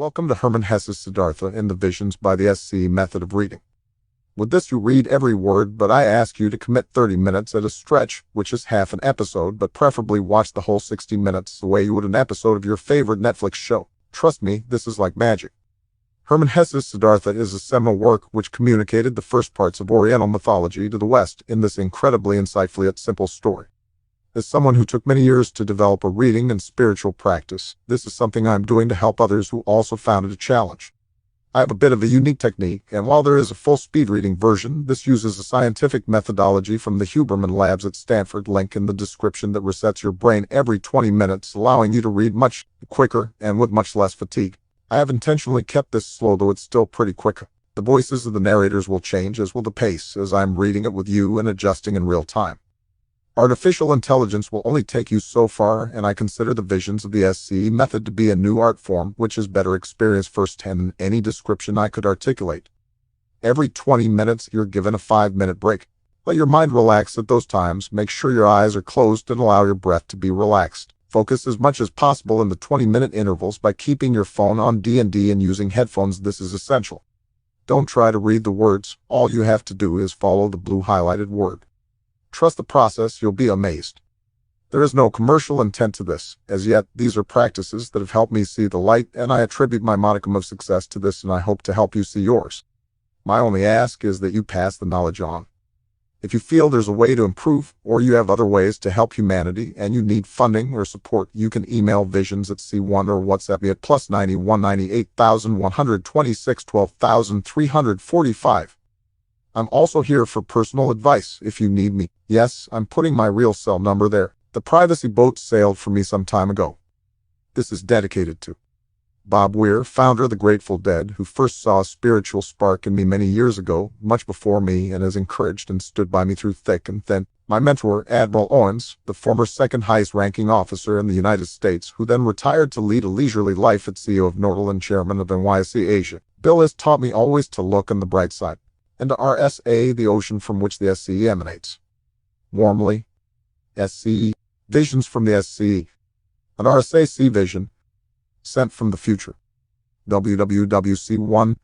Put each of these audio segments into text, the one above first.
Welcome to Herman Hesse's Siddhartha and the Visions by the SCE method of reading. With this you read every word, but I ask you to commit 30 minutes at a stretch, which is half an episode, but preferably watch the whole 60 minutes the way you would an episode of your favorite Netflix show. Trust me, this is like magic. Herman Hesse's Siddhartha is a seminal work which communicated the first parts of Oriental mythology to the West in this incredibly insightful yet simple story. As someone who took many years to develop a reading and spiritual practice, this is something I'm doing to help others who also found it a challenge. I have a bit of a unique technique, and while there is a full speed reading version, this uses a scientific methodology from the Huberman Labs at Stanford, link in the description, that resets your brain every 20 minutes, allowing you to read much quicker and with much less fatigue. I have intentionally kept this slow, though it's still pretty quick. The voices of the narrators will change, as will the pace, as I'm reading it with you and adjusting in real time. Artificial intelligence will only take you so far, and I consider the visions of the SCE method to be a new art form which is better experienced firsthand than any description I could articulate. Every 20 minutes you're given a 5-minute break. Let your mind relax at those times, make sure your eyes are closed and allow your breath to be relaxed. Focus as much as possible in the 20-minute intervals by keeping your phone on D&D and using headphones. This is essential. Don't try to read the words, all you have to do is follow the blue highlighted word. Trust the process, you'll be amazed. There is no commercial intent to this. As yet, these are practices that have helped me see the light, and I attribute my modicum of success to this, and I hope to help you see yours. My only ask is that you pass the knowledge on. If you feel there's a way to improve, or you have other ways to help humanity, and you need funding or support, you can email visions@c1 or WhatsApp me at +91 98,126 12,345. I'm also here for personal advice if you need me. Yes, I'm putting my real cell number there. The privacy boat sailed for me some time ago. This is dedicated to Bob Weir, founder of the Grateful Dead, who first saw a spiritual spark in me many years ago, much before me, and has encouraged and stood by me through thick and thin. My mentor, Admiral Owens, the former second highest ranking officer in the United States, who then retired to lead a leisurely life as CEO of Nortel and chairman of NYSE Asia. Bill has taught me always to look on the bright side, and to RSA, the ocean from which the SCE emanates. Warmly, SCE, visions from the SCE. An RSAC vision, sent from the future. WWWC1.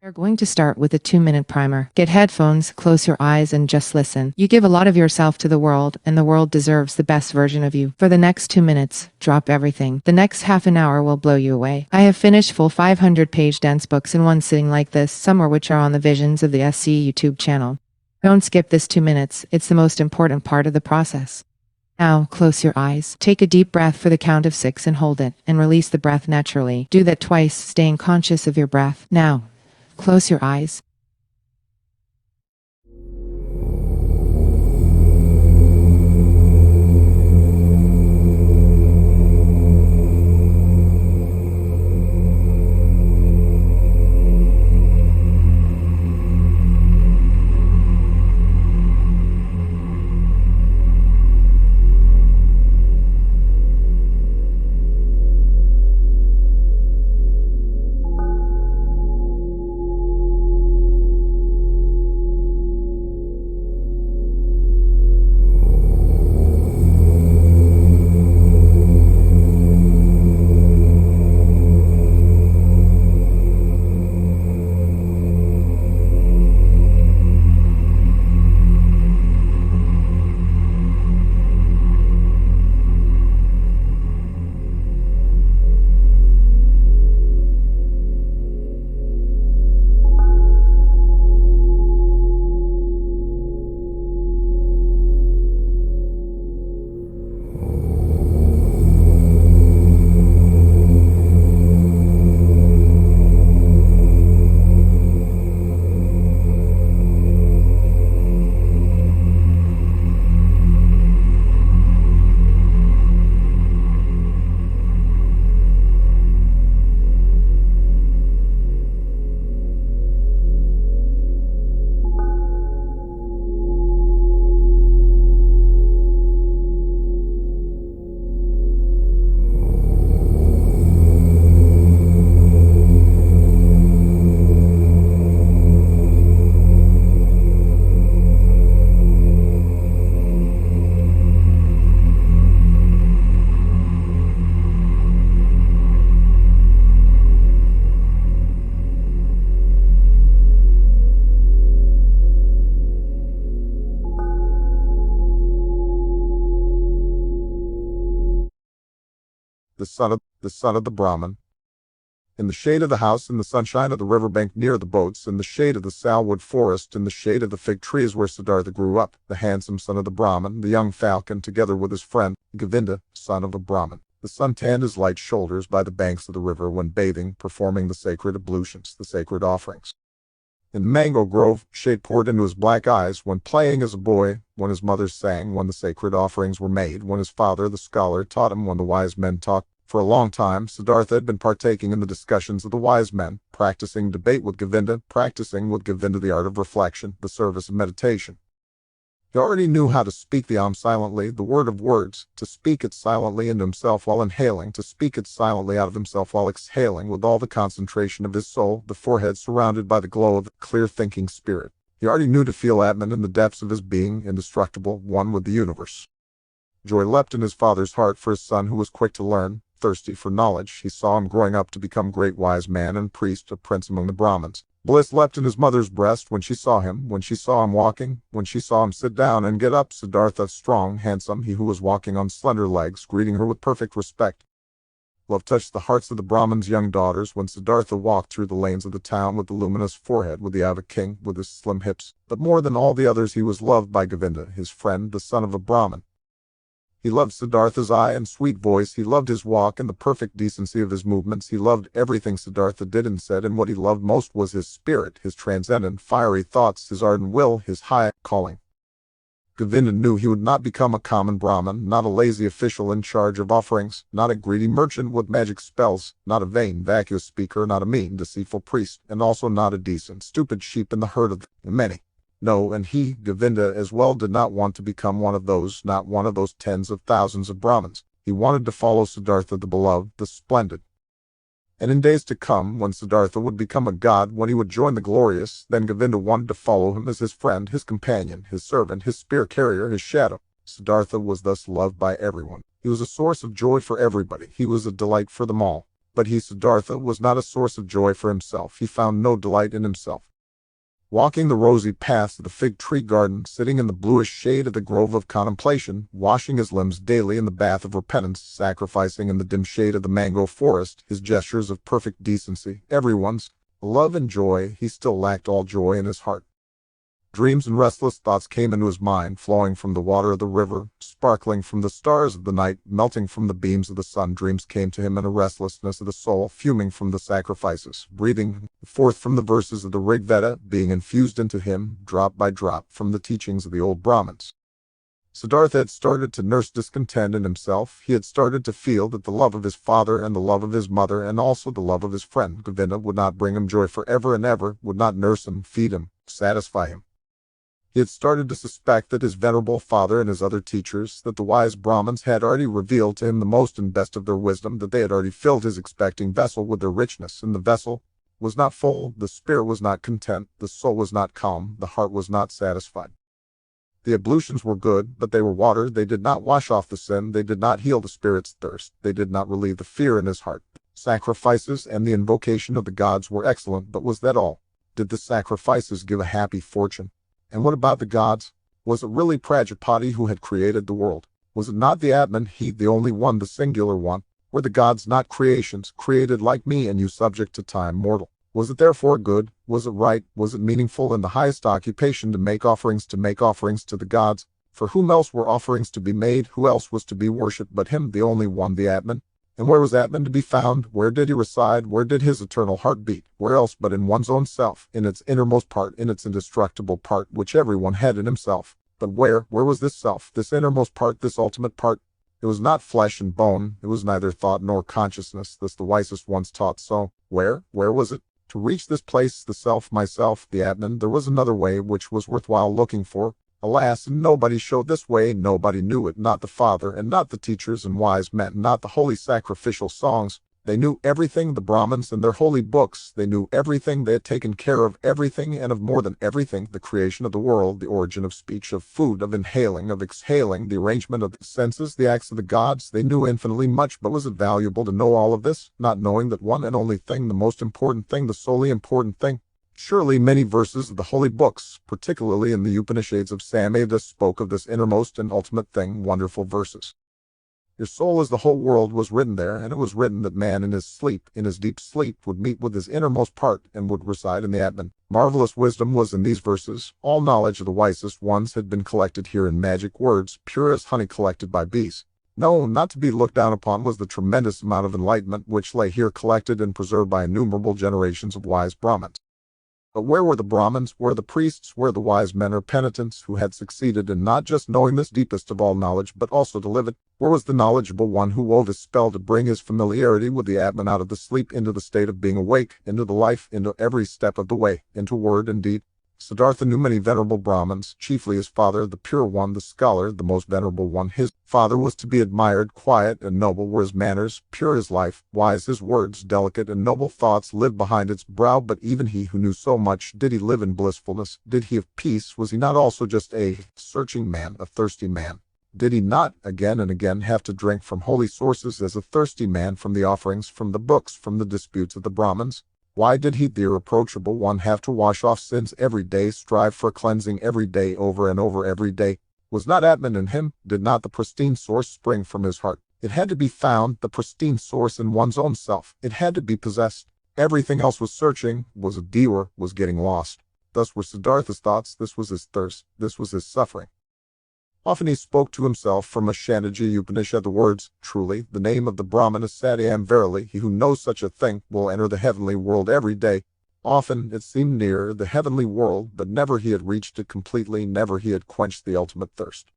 We're going to start with a 2-minute primer. Get headphones, close your eyes, and just listen. You give a lot of yourself to the world, and the world deserves the best version of you. For the next 2 minutes, drop everything. The next half an hour will blow you away. I have finished full 500-page dense books in one sitting like this, some of which are on the Visions of the SCE YouTube channel. Don't skip this 2 minutes. It's the most important part of the process. Now, close your eyes. Take a deep breath for the count of 6 and hold it, and release the breath naturally. Do that twice, staying conscious of your breath. Now, close your eyes. the son of the Brahmin. In the shade of the house, in the sunshine of the riverbank near the boats, in the shade of the salwood forest, in the shade of the fig trees where Siddhartha grew up, the handsome son of the Brahmin, the young falcon, together with his friend, Govinda, son of a Brahmin. The sun tanned his light shoulders by the banks of the river when bathing, performing the sacred ablutions, the sacred offerings. In the mango grove, shade poured into his black eyes when playing as a boy, when his mother sang, when the sacred offerings were made, when his father, the scholar, taught him, when the wise men talked. For a long time, Siddhartha had been partaking in the discussions of the wise men, practicing debate with Govinda, practicing with Govinda the art of reflection, the service of meditation. He already knew how to speak the silently, the word of words, to speak it silently into himself while inhaling, to speak it silently out of himself while exhaling, with all the concentration of his soul, the forehead surrounded by the glow of the clear-thinking spirit. He already knew to feel Atman in the depths of his being, indestructible, one with the universe. Joy leapt in his father's heart for his son who was quick to learn, thirsty for knowledge. He saw him growing up to become great wise man and priest, a prince among the Brahmins. Bliss leapt in his mother's breast when she saw him walking, when she saw him sit down and get up, Siddhartha, strong, handsome, he who was walking on slender legs, greeting her with perfect respect. Love touched the hearts of the Brahmins' young daughters when Siddhartha walked through the lanes of the town with the luminous forehead, with the eye of a king, with his slim hips. But more than all the others he was loved by Govinda, his friend, the son of a Brahmin. He loved Siddhartha's eye and sweet voice, he loved his walk and the perfect decency of his movements, he loved everything Siddhartha did and said, and what he loved most was his spirit, his transcendent, fiery thoughts, his ardent will, his high calling. Govinda knew he would not become a common Brahmin, not a lazy official in charge of offerings, not a greedy merchant with magic spells, not a vain, vacuous speaker, not a mean, deceitful priest, and also not a decent, stupid sheep in the herd of the many. No, and he, Govinda, as well did not want to become one of those, not one of those tens of thousands of Brahmins. He wanted to follow Siddhartha the beloved, the splendid. And in days to come, when Siddhartha would become a god, when he would join the glorious, then Govinda wanted to follow him as his friend, his companion, his servant, his spear carrier, his shadow. Siddhartha was thus loved by everyone. He was a source of joy for everybody. He was a delight for them all. But he, Siddhartha, was not a source of joy for himself. He found no delight in himself. Walking the rosy paths of the fig tree garden, sitting in the bluish shade of the grove of contemplation, washing his limbs daily in the bath of repentance, sacrificing in the dim shade of the mango forest, his gestures of perfect decency, everyone's love and joy, he still lacked all joy in his heart. Dreams and restless thoughts came into his mind, flowing from the water of the river, sparkling from the stars of the night, melting from the beams of the sun. Dreams came to him in a restlessness of the soul, fuming from the sacrifices, breathing forth from the verses of the Rig Veda, being infused into him, drop by drop, from the teachings of the old Brahmins. Siddhartha had started to nurse discontent in himself. He had started to feel that the love of his father and the love of his mother and also the love of his friend Govinda would not bring him joy forever and ever, would not nurse him, feed him, satisfy him. He had started to suspect that his venerable father and his other teachers, that the wise Brahmins had already revealed to him the most and best of their wisdom, that they had already filled his expecting vessel with their richness, and the vessel was not full, the spirit was not content, the soul was not calm, the heart was not satisfied. The ablutions were good, but they were water. They did not wash off the sin, they did not heal the spirit's thirst, they did not relieve the fear in his heart. Sacrifices and the invocation of the gods were excellent, but was that all? Did the sacrifices give a happy fortune? And what about the gods? Was it really Prajapati who had created the world? Was it not the Atman, he, the only one, the singular one? Were the gods not creations, created like me and you, subject to time, mortal? Was it therefore good? Was it right? Was it meaningful and the highest occupation to make offerings to the gods? For whom else were offerings to be made? Who else was to be worshipped but him, the only one, the Atman? And where was Atman to be found? Where did he reside? Where did his eternal heart beat? Where else but in one's own self, in its innermost part, in its indestructible part, which everyone had in himself? But where was this self, this innermost part, this ultimate part? It was not flesh and bone, it was neither thought nor consciousness, thus the wisest ones taught so. Where was it? To reach this place, the self, myself, the Atman, there was another way which was worthwhile looking for. Alas, nobody showed this way, nobody knew it, not the Father, and not the teachers and wise men, not the holy sacrificial songs. They knew everything, the Brahmins and their holy books. They knew everything, they had taken care of everything, and of more than everything, the creation of the world, the origin of speech, of food, of inhaling, of exhaling, the arrangement of the senses, the acts of the gods. They knew infinitely much, but was it valuable to know all of this, not knowing that one and only thing, the most important thing, the solely important thing? Surely many verses of the holy books, particularly in the Upanishads of Samveda, spoke of this innermost and ultimate thing, wonderful verses. Your soul is the whole world was written there, and it was written that man in his sleep, in his deep sleep, would meet with his innermost part and would reside in the Atman. Marvelous wisdom was in these verses. All knowledge of the wisest ones had been collected here in magic words, pure as honey collected by bees. No, not to be looked down upon was the tremendous amount of enlightenment which lay here collected and preserved by innumerable generations of wise Brahmins. But where were the Brahmins, where the priests, where the wise men or penitents who had succeeded in not just knowing this deepest of all knowledge, but also to live it? Where was the knowledgeable one who wove his spell to bring his familiarity with the Atman out of the sleep into the state of being awake, into the life, into every step of the way, into word and deed? Siddhartha knew many venerable Brahmins, chiefly his father, the pure one, the scholar, the most venerable one. His father was to be admired, quiet and noble were his manners, pure his life, wise his words, delicate and noble thoughts lived behind its brow. But even he who knew so much, did he live in blissfulness? Did he have peace? Was he not also just a searching man, a thirsty man? Did he not, again and again, have to drink from holy sources as a thirsty man from the offerings, from the books, from the disputes of the Brahmins? Why did he, the irreproachable one, have to wash off sins every day, strive for cleansing every day, over and over every day? Was not Atman in him? Did not the pristine source spring from his heart? It had to be found, the pristine source, in one's own self. It had to be possessed. Everything else was searching, was a detour, was getting lost. Thus were Siddhartha's thoughts. This was his thirst. This was his suffering. Often he spoke to himself from a Shandagya Upanishad the words, "Truly, the name of the Brahman is Satyam. Verily, he who knows such a thing will enter the heavenly world every day." Often it seemed near the heavenly world, but never he had reached it completely, never he had quenched the ultimate thirst.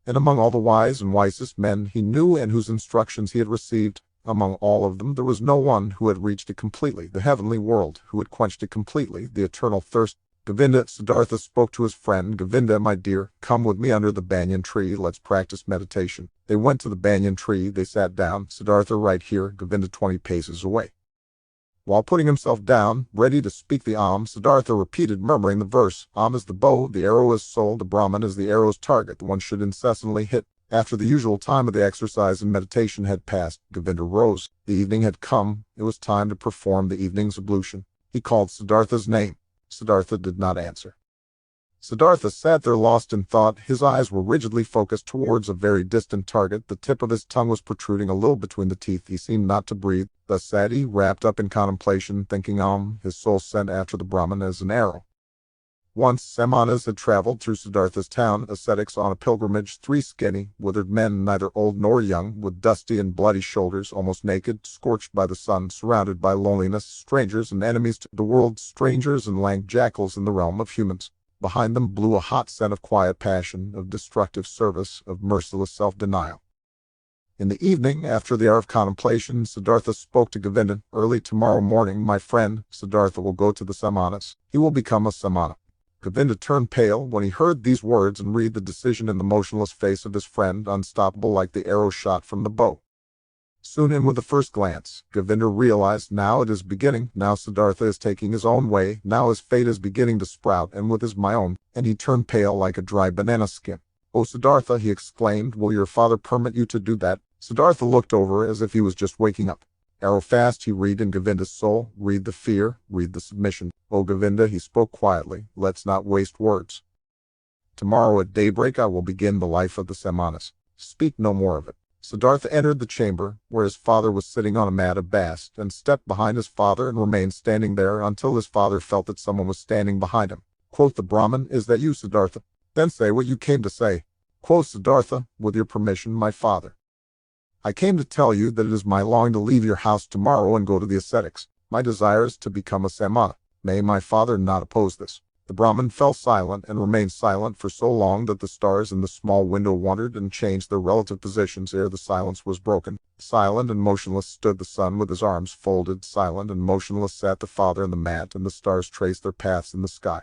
And among all the wise and wisest men he knew and whose instructions he had received, among all of them there was no one who had reached it completely, the heavenly world, who had quenched it completely, the eternal thirst. Govinda, Siddhartha spoke to his friend, "Govinda, my dear, come with me under the banyan tree, let's practice meditation." They went to the banyan tree, they sat down, Siddhartha right here, Govinda 20 paces away. While putting himself down, ready to speak the Siddhartha repeated, murmuring the verse, is the bow, the arrow is soul, the Brahman is the arrow's target, the one should incessantly hit. After the usual time of the exercise and meditation had passed, Govinda rose. The evening had come, it was time to perform the evening's ablution. He called Siddhartha's name. Siddhartha did not answer. Siddhartha sat there lost in thought. His eyes were rigidly focused towards a very distant target. The tip of his tongue was protruding a little between the teeth. He seemed not to breathe. Thus sat he, wrapped up in contemplation, thinking his soul sent after the Brahman as an arrow. Once Samanas had traveled through Siddhartha's town, ascetics on a pilgrimage, 3 skinny, withered men, neither old nor young, with dusty and bloody shoulders, almost naked, scorched by the sun, surrounded by loneliness, strangers and enemies to the world, strangers and lank jackals in the realm of humans. Behind them blew a hot scent of quiet passion, of destructive service, of merciless self-denial. In the evening, after the hour of contemplation, Siddhartha spoke to Govinda, "Early tomorrow morning, my friend, Siddhartha will go to the Samanas. He will become a Samana." Govinda turned pale when he heard these words and read the decision in the motionless face of his friend, unstoppable like the arrow shot from the bow. Soon, and with the first glance, Govinda realized, now it is beginning, now Siddhartha is taking his own way, now his fate is beginning to sprout, and with his my own, and he turned pale like a dry banana skin. "Oh Siddhartha," he exclaimed, "will your father permit you to do that?" Siddhartha looked over as if he was just waking up. Arrow fast he read in Govinda's soul, read the fear, read the submission. "Oh Govinda," he spoke quietly, "let's not waste words. Tomorrow at daybreak I will begin the life of the Samanas. Speak no more of it." Siddhartha entered the chamber, where his father was sitting on a mat of bast, and stepped behind his father and remained standing there until his father felt that someone was standing behind him. Quoth the Brahmin, "Is that you, Siddhartha? Then say what you came to say." Quoth Siddhartha, "With your permission, my father. I came to tell you that it is my longing to leave your house tomorrow and go to the ascetics. My desire is to become a Samana. May my father not oppose this." The Brahmin fell silent and remained silent for so long that the stars in the small window wondered and changed their relative positions ere the silence was broken. Silent and motionless stood the sun with his arms folded. Silent and motionless sat the father on the mat, and the stars traced their paths in the sky.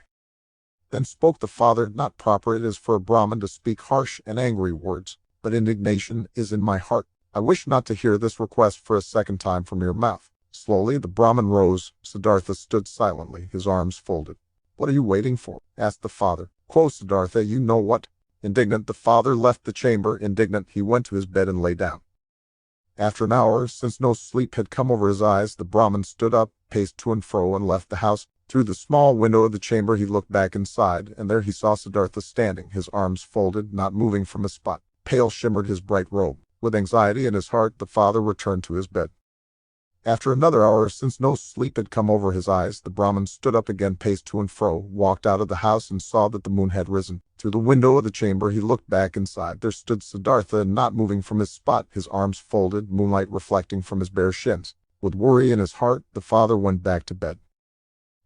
Then spoke the father, "Not proper it is for a Brahmin to speak harsh and angry words, but indignation is in my heart. I wish not to hear this request for a second time from your mouth." Slowly the Brahmin rose. Siddhartha stood silently, his arms folded. "What are you waiting for?" asked the father. Quoth Siddhartha, "You know what?" Indignant, the father left the chamber. Indignant, he went to his bed and lay down. After an hour, since no sleep had come over his eyes, the Brahmin stood up, paced to and fro, and left the house. Through the small window of the chamber he looked back inside, and there he saw Siddhartha standing, his arms folded, not moving from his spot. Pale shimmered his bright robe. With anxiety in his heart, the father returned to his bed. After another hour, since no sleep had come over his eyes, the Brahmin stood up again, paced to and fro, walked out of the house, and saw that the moon had risen. Through the window of the chamber he looked back inside. There stood Siddhartha, not moving from his spot, his arms folded, moonlight reflecting from his bare shins. With worry in his heart, the father went back to bed.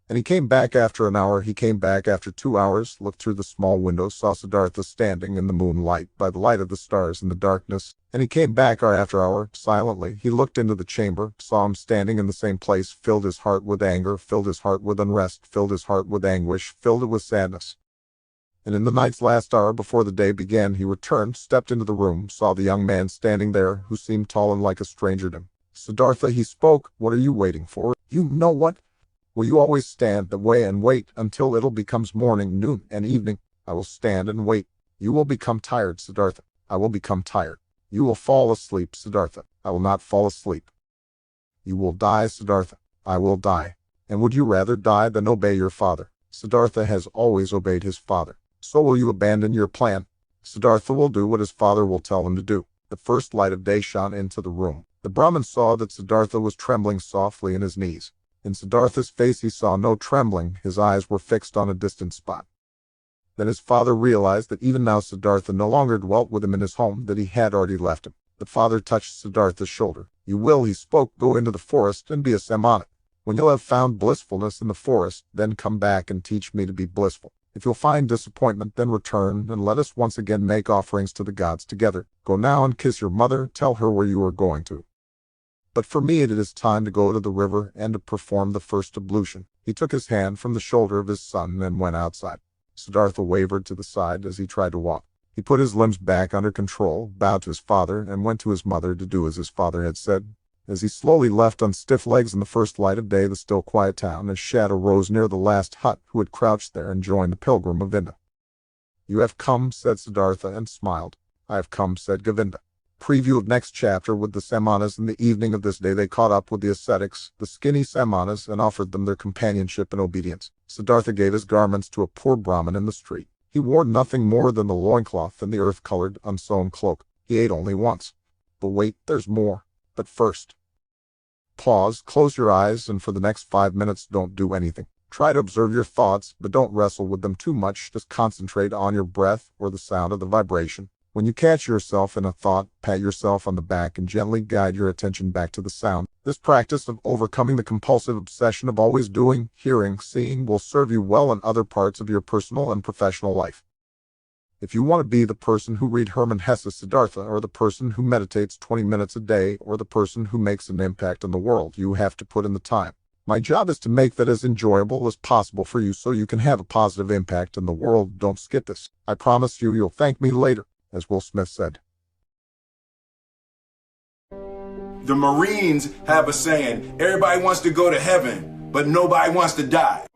And he came back after an hour, he came back after 2 hours, looked through the small window, saw Siddhartha standing in the moonlight by the light of the stars in the darkness, and he came back after an hour, silently. He looked into the chamber, saw him standing in the same place, filled his heart with anger, filled his heart with unrest, filled his heart with anguish, filled it with sadness. And in the night's last hour before the day began, he returned, stepped into the room, saw the young man standing there, who seemed tall and like a stranger to him. Siddhartha, he spoke, what are you waiting for? You know what? Will you always stand that way and wait until it becomes morning, noon, and evening? I will stand and wait. You will become tired, Siddhartha. I will become tired. You will fall asleep, Siddhartha. I will not fall asleep. You will die, Siddhartha. I will die. And would you rather die than obey your father? Siddhartha has always obeyed his father. So will you abandon your plan? Siddhartha will do what his father will tell him to do. The first light of day shone into the room. The Brahmin saw that Siddhartha was trembling softly in his knees. In Siddhartha's face he saw no trembling, his eyes were fixed on a distant spot. Then his father realized that even now Siddhartha no longer dwelt with him in his home, that he had already left him. The father touched Siddhartha's shoulder. You will, he spoke, go into the forest and be a samana. When you'll have found blissfulness in the forest, then come back and teach me to be blissful. If you'll find disappointment, then return, and let us once again make offerings to the gods together. Go now and kiss your mother, tell her where you are going to. But for me it is time to go to the river and to perform the first ablution. He took his hand from the shoulder of his son and went outside. Siddhartha wavered to the side as he tried to walk. He put his limbs back under control, bowed to his father, and went to his mother to do as his father had said. As he slowly left on stiff legs in the first light of day the still quiet town, his shadow rose near the last hut who had crouched there and joined the pilgrim of India. You have come, said Siddhartha, and smiled. I have come, said Govinda. Preview of next chapter. With the Samanas in the evening of this day they caught up with the ascetics, the skinny Samanas, and offered them their companionship and obedience. Siddhartha gave his garments to a poor Brahmin in the street. He wore nothing more than the loincloth and the earth-colored, unsewn cloak. He ate only once. But wait, there's more. But first, pause, close your eyes, and for the next 5 minutes don't do anything. Try to observe your thoughts, but don't wrestle with them too much. Just concentrate on your breath or the sound of the vibration. When you catch yourself in a thought, pat yourself on the back and gently guide your attention back to the sound. This practice of overcoming the compulsive obsession of always doing, hearing, seeing will serve you well in other parts of your personal and professional life. If you want to be the person who read Herman Hesse Siddhartha, or the person who meditates 20 minutes a day, or the person who makes an impact on the world, you have to put in the time. My job is to make that as enjoyable as possible for you so you can have a positive impact in the world. Don't skip this. I promise you you'll thank me later. As Will Smith said. The Marines have a saying, everybody wants to go to heaven, but nobody wants to die.